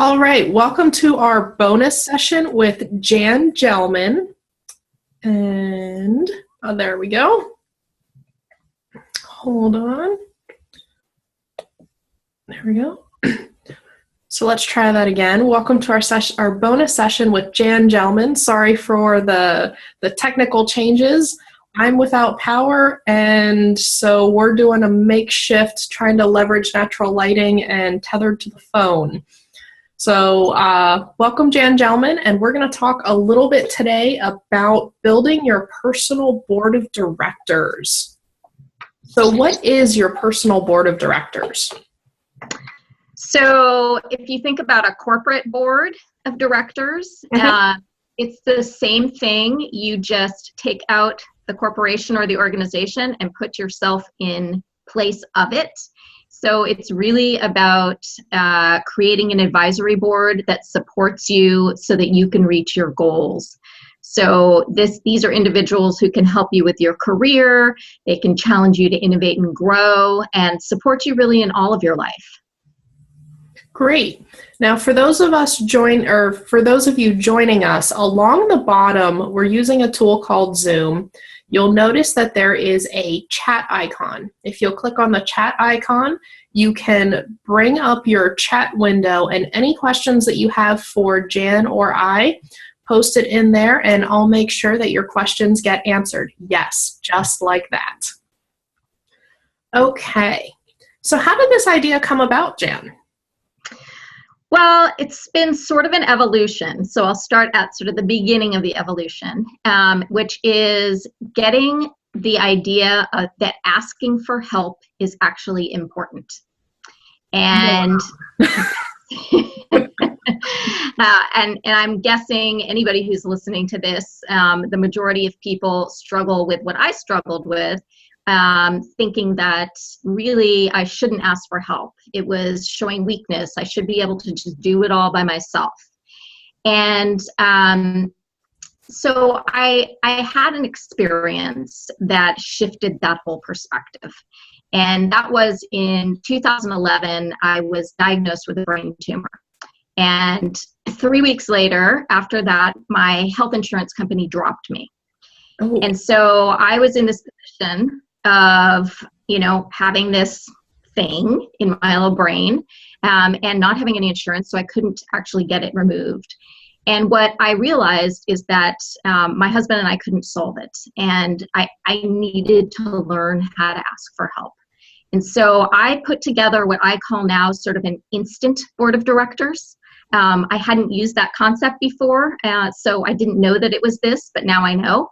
All right, welcome to our bonus session with Jan Gelman. And there we go. Hold on. There we go. So let's try that again. Welcome to our bonus session with Jan Gelman. Sorry for the technical changes. I'm without power, and so we're doing a makeshift, trying to leverage natural lighting and tethered to the phone. So welcome, Jan Gelman, and we're going to talk a little bit today about building your personal board of directors. So what is your personal board of directors? So if you think about a corporate board of directors, it's the same thing. You just take out the corporation or the organization and put yourself in place of it. So it's really about creating an advisory board that supports you so that you can reach your goals. So these are individuals who can help you with your career. They can challenge you to innovate and grow and support you really in all of your life. Great. Now, for those of you joining us, along the bottom, we're using a tool called Zoom. You'll notice that there is a chat icon. If you'll click on the chat icon, you can bring up your chat window, and any questions that you have for Jan or I, post it in there, and I'll make sure that your questions get answered. Yes, just like that. Okay. So how did this idea come about, Jan? Well, it's been sort of an evolution. So I'll start at sort of the beginning of the evolution, which is getting the idea that asking for help is actually important. And, and I'm guessing anybody who's listening to this, the majority of people struggle with what I struggled with, thinking that really I shouldn't ask for help. It was showing weakness. I should be able to just do it all by myself. And so I had an experience that shifted that whole perspective. And that was in 2011, I was diagnosed with a brain tumor. And 3 weeks later, after that, my health insurance company dropped me. Oh. And so I was in this position of, having this thing in my little brain and not having any insurance, so I couldn't actually get it removed. And what I realized is that my husband and I couldn't solve it, and I needed to learn how to ask for help. And so I put together what I call now sort of an instant board of directors. I hadn't used that concept before, so I didn't know that it was this, but now I know.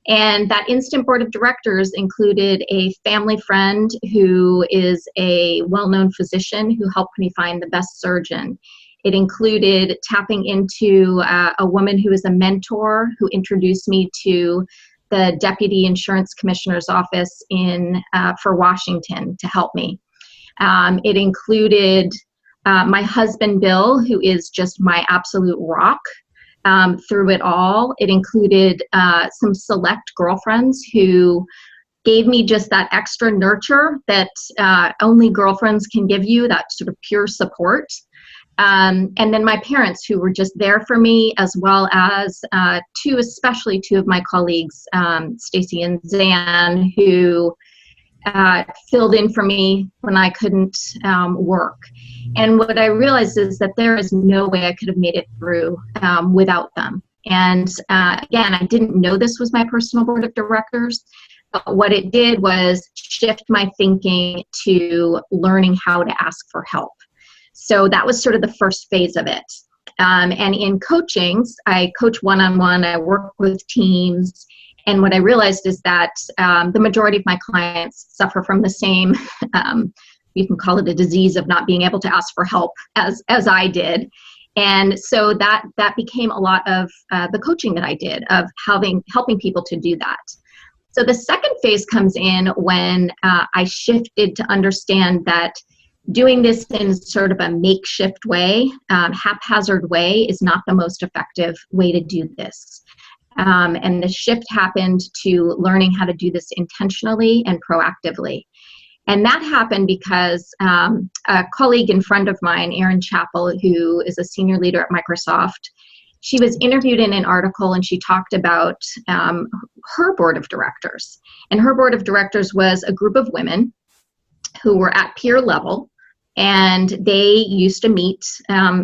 And that instant board of directors included a family friend who is a well-known physician who helped me find the best surgeon. It included tapping into a woman who is a mentor who introduced me to the Deputy Insurance Commissioner's office for Washington to help me. It included my husband, Bill, who is just my absolute rock. Through it all. It included some select girlfriends who gave me just that extra nurture that only girlfriends can give you, that sort of pure support. And then my parents, who were just there for me, as well as especially two of my colleagues, Stacy and Zan, who filled in for me when I couldn't work. And what I realized is that there is no way I could have made it through without them. And again, I didn't know this was my personal board of directors, but what it did was shift my thinking to learning how to ask for help. So that was sort of the first phase of it. And in coachings, I coach one-on-one, I work with teams. And what I realized is that the majority of my clients suffer from the same, you can call it a disease of not being able to ask for help as I did. And so that became a lot of the coaching that I did, of helping people to do that. So the second phase comes in when I shifted to understand that doing this in sort of a makeshift way, haphazard way, is not the most effective way to do this. And the shift happened to learning how to do this intentionally and proactively. And that happened because a colleague and friend of mine, Erin Chappell, who is a senior leader at Microsoft, she was interviewed in an article and she talked about her board of directors. And her board of directors was a group of women who were at peer level, and they used to meet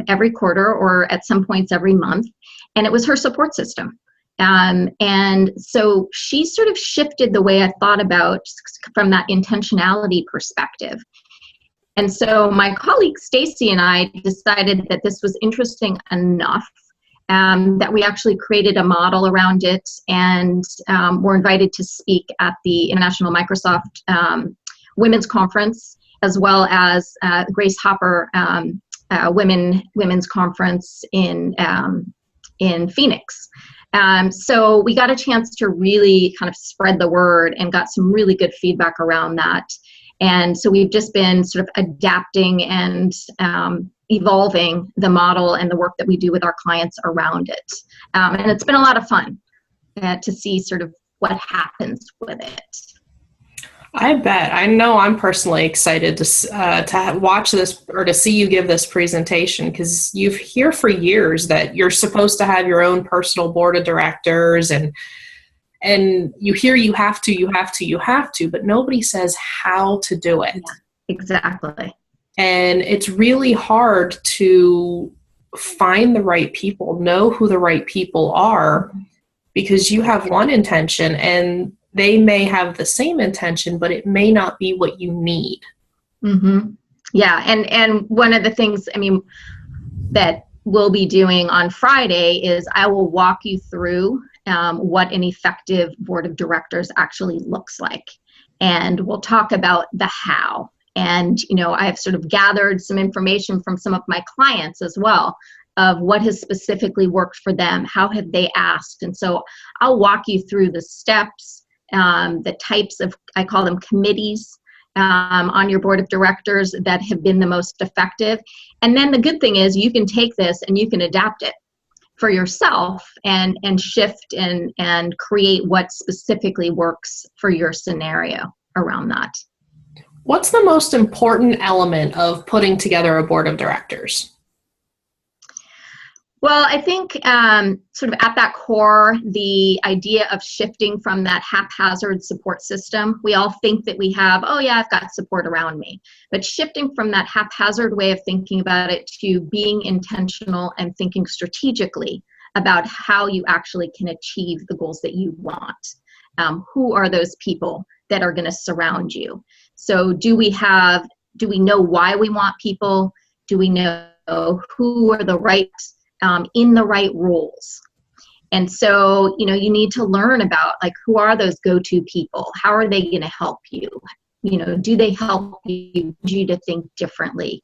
every quarter or at some points every month, and it was her support system. And so she sort of shifted the way I thought about from that intentionality perspective. And so my colleague Stacy and I decided that this was interesting enough that we actually created a model around it, and were invited to speak at the International Microsoft Women's Conference, as well as Grace Hopper Women's Conference in Phoenix. So we got a chance to really kind of spread the word and got some really good feedback around that. And so we've just been sort of adapting and evolving the model and the work that we do with our clients around it. And it's been a lot of fun to see sort of what happens with it. I bet. I know I'm personally excited to watch this or to see you give this presentation, because you've heard for years that you're supposed to have your own personal board of directors, and you hear you have to, but nobody says how to do it. Yeah, exactly. And it's really hard to find the right people, know who the right people are, because you have one intention and they may have the same intention, but it may not be what you need. Mm-hmm. Yeah, and one of the things, I mean, that we'll be doing on Friday is I will walk you through what an effective board of directors actually looks like. And we'll talk about the how. And, you know, I've sort of gathered some information from some of my clients as well of what has specifically worked for them. How have they asked? And so I'll walk you through the steps, the types of, I call them committees, on your board of directors that have been the most effective. And then the good thing is you can take this and you can adapt it for yourself and shift and create what specifically works for your scenario around that. What's the most important element of putting together a board of directors? Well, I think sort of at that core, the idea of shifting from that haphazard support system. We all think that we have, oh yeah, I've got support around me. But shifting from that haphazard way of thinking about it to being intentional and thinking strategically about how you actually can achieve the goals that you want. Who are those people that are going to surround you? So do we know why we want people? Do we know who are the right in the right roles? And so, you know, you need to learn about, like, who are those go-to people? How are they going to help you? You know, do they help you to think differently,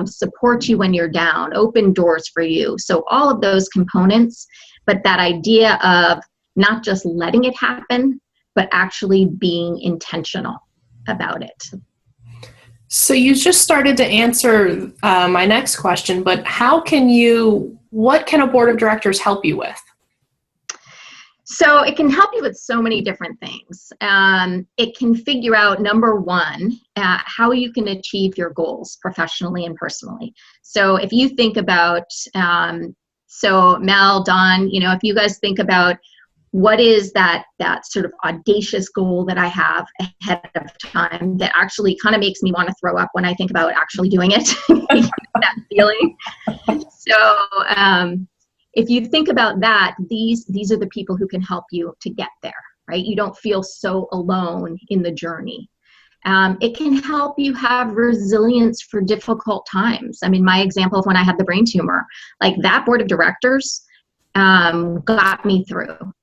support you when you're down, open doors for you? So all of those components, but that idea of not just letting it happen, but actually being intentional about it. So you just started to answer my next question, but what can a board of directors help you with? So it can help you with so many different things. It can figure out, number one, how you can achieve your goals professionally and personally. So if you think about, so Mel, Don, you know, if you guys think about what is that sort of audacious goal that I have ahead of time that actually kind of makes me want to throw up when I think about actually doing it, that feeling. So if you think about that, these are the people who can help you to get there, right? You don't feel so alone in the journey. It can help you have resilience for difficult times. I mean, my example of when I had the brain tumor, like that board of directors got me through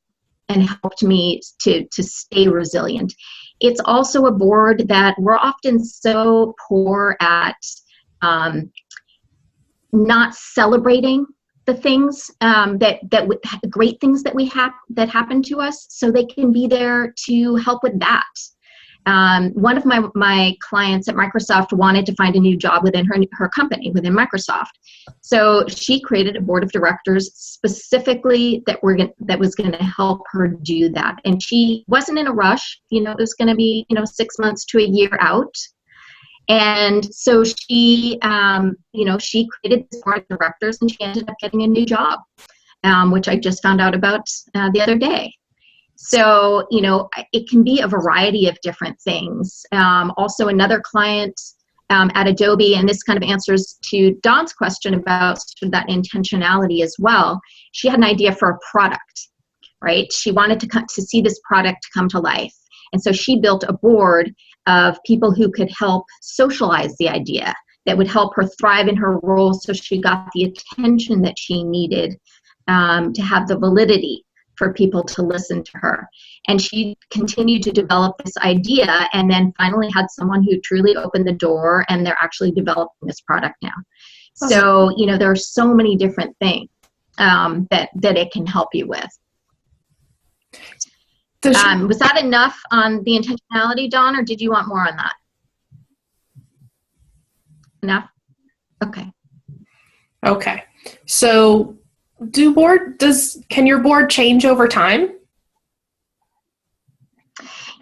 and helped me to stay resilient. It's also a board that we're often so poor at not celebrating the things great things that we have that happen to us, so they can be there to help with that. One of my clients at Microsoft wanted to find a new job within her company, within Microsoft. So she created a board of directors specifically that was going to help her do that. And she wasn't in a rush. It was going to be 6 months to a year out. And so she she created this board of directors, and she ended up getting a new job, which I just found out about the other day. So, it can be a variety of different things. Also, another client at Adobe, and this kind of answers to Dawn's question about that intentionality as well. She had an idea for a product, right? She wanted to see this product come to life. And so she built a board of people who could help socialize the idea, that would help her thrive in her role, so she got the attention that she needed to have the validity for people to listen to her. And she continued to develop this idea, and then finally had someone who truly opened the door, and they're actually developing this product now. So, there are so many different things that it can help you with. Was that enough on the intentionality, Dawn, or did you want more on that? Enough? Okay. Okay. So can your board change over time?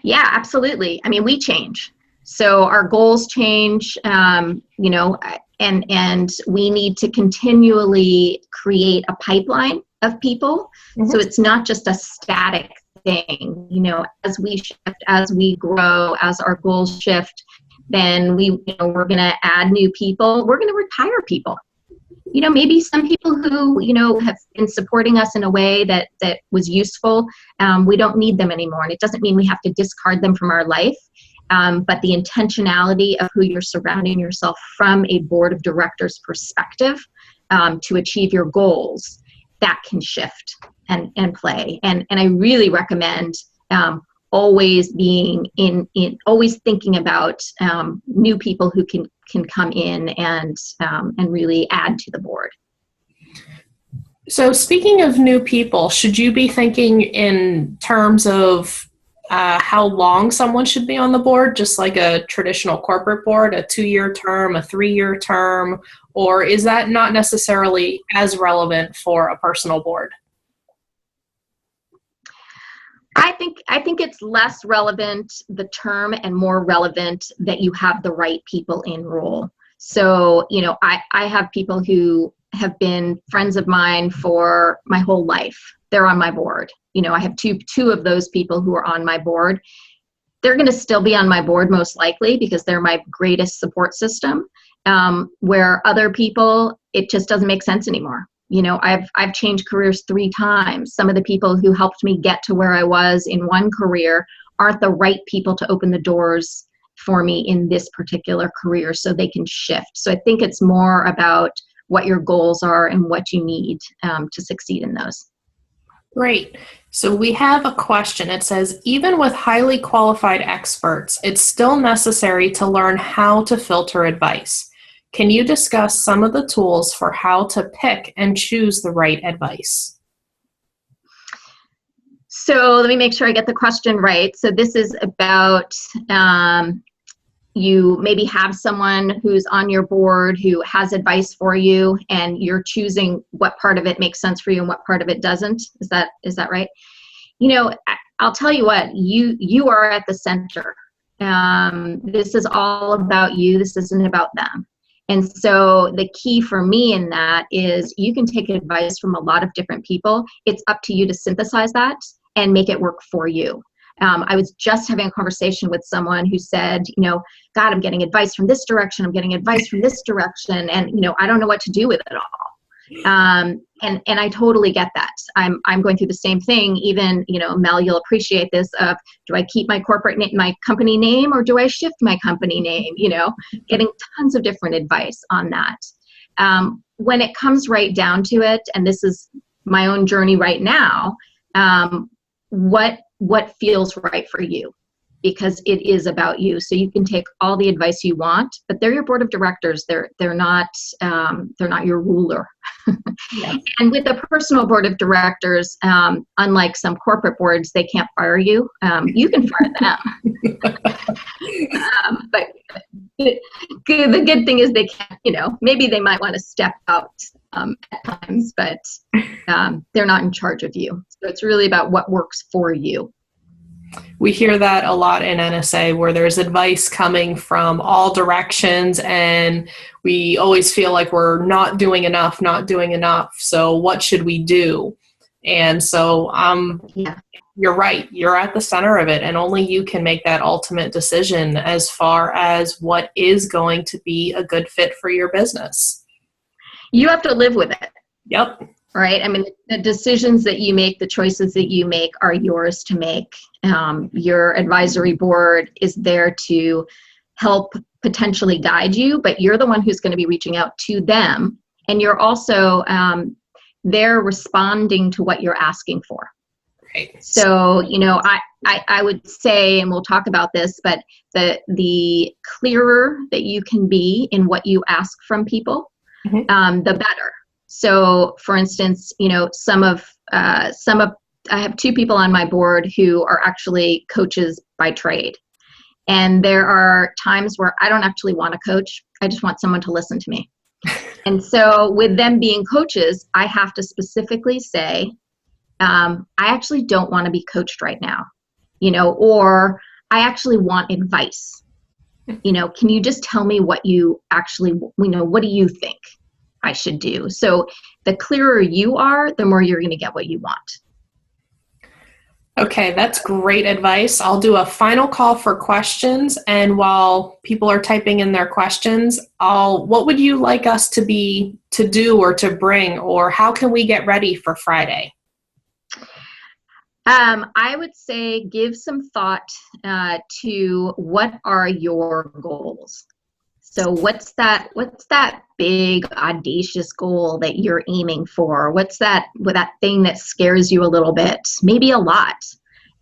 Yeah, absolutely. I mean, we change. So our goals change, and we need to continually create a pipeline of people. Mm-hmm. So it's not just a static thing. As we shift, as we grow, as our goals shift, then we're going to add new people. We're going to retire people. Maybe some people who, have been supporting us in a way that was useful, we don't need them anymore. And it doesn't mean we have to discard them from our life, but the intentionality of who you're surrounding yourself from a board of directors perspective to achieve your goals, that can shift and play. And I really recommend always being always thinking about new people who can come in and really add to the board. So speaking of new people, should you be thinking in terms of how long someone should be on the board, just like a traditional corporate board, a 2-year term, a 3-year term, or is that not necessarily as relevant for a personal board? I think it's less relevant, the term, and more relevant that you have the right people in role. So, I have people who have been friends of mine for my whole life. They're on my board. I have two of those people who are on my board. They're going to still be on my board most likely because they're my greatest support system. Where other people, it just doesn't make sense anymore. I've changed careers 3 times. Some of the people who helped me get to where I was in one career aren't the right people to open the doors for me in this particular career, so they can shift. So I think it's more about what your goals are and what you need to succeed in those. Great. So we have a question. It says, even with highly qualified experts, it's still necessary to learn how to filter advice. Can you discuss some of the tools for how to pick and choose the right advice? So let me make sure I get the question right. So this is about you maybe have someone who's on your board who has advice for you, and you're choosing what part of it makes sense for you and what part of it doesn't. Is that right? I'll tell you what, you are at the center. This is all about you. This isn't about them. And so the key for me in that is you can take advice from a lot of different people. It's up to you to synthesize that and make it work for you. I was just having a conversation with someone who said, God, I'm getting advice from this direction. I'm getting advice from this direction. And, I don't know what to do with it all. And I totally get that. I'm going through the same thing. Even, Mel, you'll appreciate this of, do I keep my my company name, or do I shift my company name? Getting tons of different advice on that. When it comes right down to it, and this is my own journey right now, what feels right for you, because it is about you. So you can take all the advice you want, but they're your board of directors. They're not your ruler. Yeah. And with a personal board of directors, unlike some corporate boards, they can't fire you. You can fire them. But the good thing is they can't, maybe they might want to step out at times, but they're not in charge of you. So it's really about what works for you. We hear that a lot in NSA, where there's advice coming from all directions, and we always feel like we're not doing enough. So what should we do? And so Yeah. you're right. You're at the center of it, and only you can make that ultimate decision as far as what is going to be a good fit for your business. You have to live with it. Yep. Right? I mean, the decisions that you make, the choices that you make are yours to make. Your advisory board is there to help potentially guide you, but you're the one who's going to be reaching out to them. And you're also, they're responding to what you're asking for. Right. So, I would say, and we'll talk about this, but the clearer that you can be in what you ask from people, the better. So, for instance, I have two people on my board who are actually coaches by trade. And there are times where I don't actually want to coach. I just want someone to listen to me. And so with them being coaches, I have to specifically say, I actually don't want to be coached right now, or I actually want advice. Can you just tell me what you actually, what do you think I should do? So the clearer you are, the more you're going to get what you want. Okay, that's great advice. I'll do a final call for questions. And while people are typing in their questions, what would you like us to do or to bring, or how can we get ready for Friday? I would say give some thought to what are your goals. So what's that big audacious goal that you're aiming for? What's that thing that scares you a little bit, maybe a lot?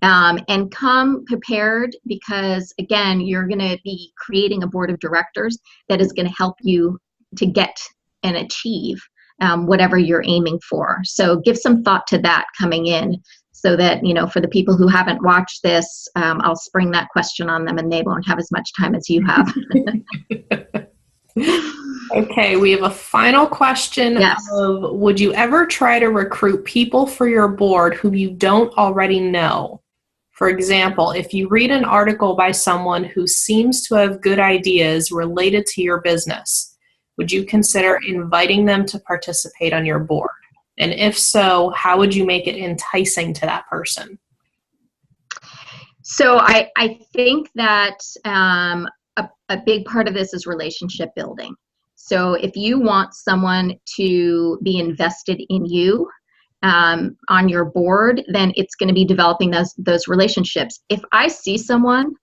And come prepared, because again, you're going to be creating a board of directors that is going to help you to get and achieve whatever you're aiming for. So give some thought to that coming in, so that, for the people who haven't watched this, I'll spring that question on them and they won't have as much time as you have. Okay, we have a final question. Yes. Would you ever try to recruit people for your board who you don't already know? For example, if you read an article by someone who seems to have good ideas related to your business, would you consider inviting them to participate on your board? And if so, how would you make it enticing to that person? So I think that a big part of this is relationship building. So if you want someone to be invested in you on your board, then it's going to be developing those relationships. If I see someone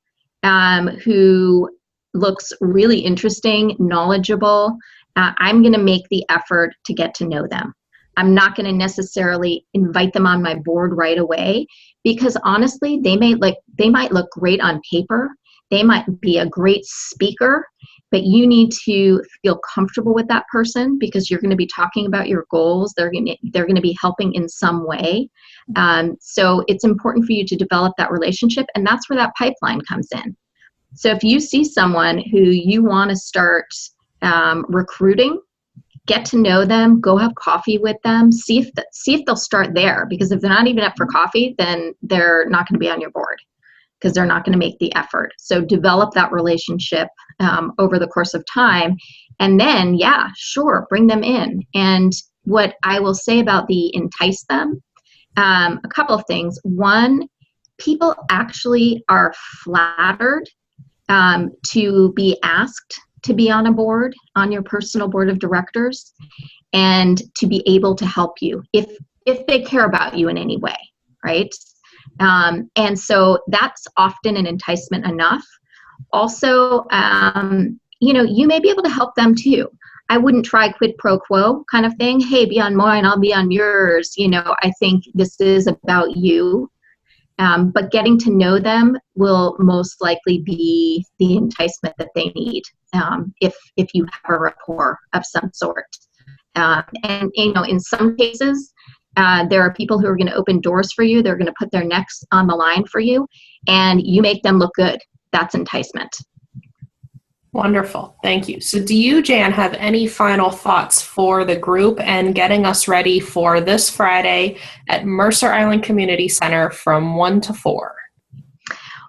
who looks really interesting, knowledgeable, I'm going to make the effort to get to know them. I'm not going to necessarily invite them on my board right away, because honestly, they might look great on paper. They might be a great speaker, but you need to feel comfortable with that person, because you're going to be talking about your goals. They're going to be helping in some way. So it's important for you to develop that relationship, and that's where that pipeline comes in. So if you see someone who you want to start recruiting, get to know them, go have coffee with them, see if they'll start there, because if they're not even up for coffee, then they're not going to be on your board, because they're not going to make the effort. So develop that relationship over the course of time, and then, yeah, sure, bring them in. And what I will say about the entice them, a couple of things. One, people actually are flattered to be asked to be on a board, on your personal board of directors, and to be able to help you if they care about you in any way, right? And so that's often an enticement enough. Also, you may be able to help them too. I wouldn't try quid pro quo kind of thing. Hey, be on mine, I'll be on yours. I think this is about you. But getting to know them will most likely be the enticement that they need if you have a rapport of some sort. And in some cases, there are people who are going to open doors for you. They're going to put their necks on the line for you, and you make them look good. That's enticement. Wonderful. Thank you. So do you, Jan, have any final thoughts for the group and getting us ready for this Friday at Mercer Island Community Center from 1 to 4?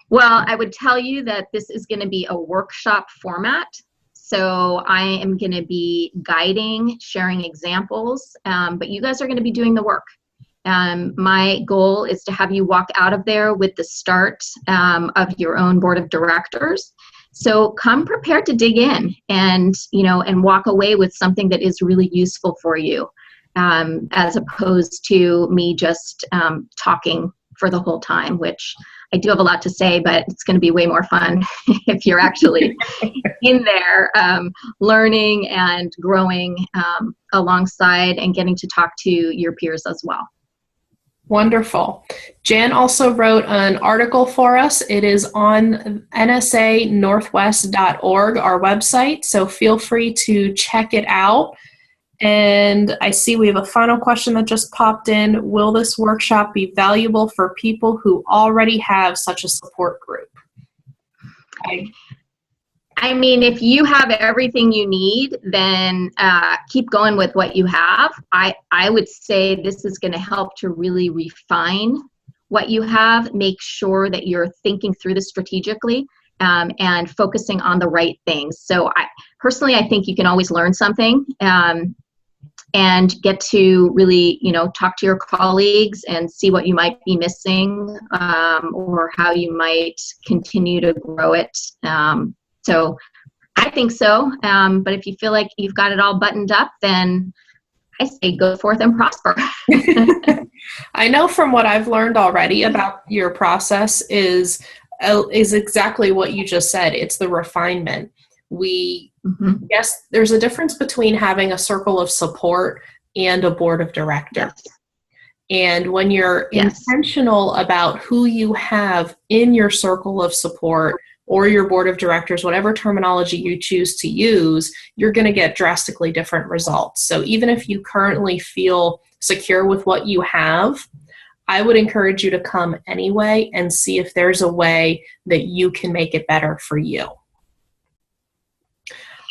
Well, I would tell you that this is going to be a workshop format. So I am going to be guiding, sharing examples, but you guys are going to be doing the work. My goal is to have you walk out of there with the start of your own board of directors. So come prepared to dig in and walk away with something that is really useful for you, as opposed to me just talking for the whole time, which I do have a lot to say, but it's going to be way more fun if you're actually in there learning and growing alongside and getting to talk to your peers as well. Wonderful. Jan also wrote an article for us. It is on nsanorthwest.org, our website, so feel free to check it out. And I see we have a final question that just popped in. Will this workshop be valuable for people who already have such a support group? I mean, if you have everything you need, then keep going with what you have. I would say this is going to help to really refine what you have, make sure that you're thinking through this strategically and focusing on the right things. So I think you can always learn something and get to really, talk to your colleagues and see what you might be missing or how you might continue to grow it. So I think so. But if you feel like you've got it all buttoned up, then I say go forth and prosper. I know from what I've learned already about your process is exactly what you just said. It's the refinement. Yes, there's a difference between having a circle of support and a board of directors. Yes. And when you're intentional about who you have in your circle of support or your board of directors, whatever terminology you choose to use, you're going to get drastically different results. So even if you currently feel secure with what you have, I would encourage you to come anyway and see if there's a way that you can make it better for you.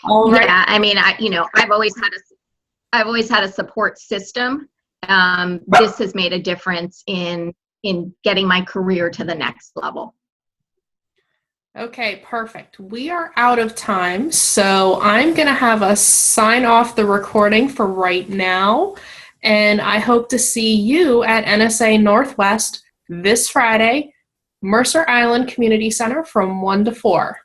All right. Yeah, I mean, I've always had a support system. This has made a difference in getting my career to the next level. Okay, perfect. We are out of time, so I'm going to have us sign off the recording for right now, and I hope to see you at NSA Northwest this Friday, Mercer Island Community Center from 1 to 4.